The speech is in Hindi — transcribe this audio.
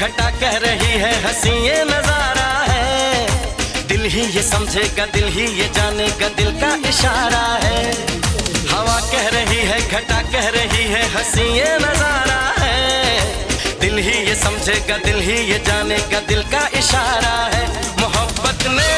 घटा कह रही है हंसी ये नजारा है। दिल ही ये समझेगा, दिल ही ये जानेगा, दिल का इशारा है। हवा कह रही है, घटा कह रही है हंसी ये नजारा है। दिल ही ये समझेगा, दिल ही ये जानेगा, दिल का इशारा है। मोहब्बत ने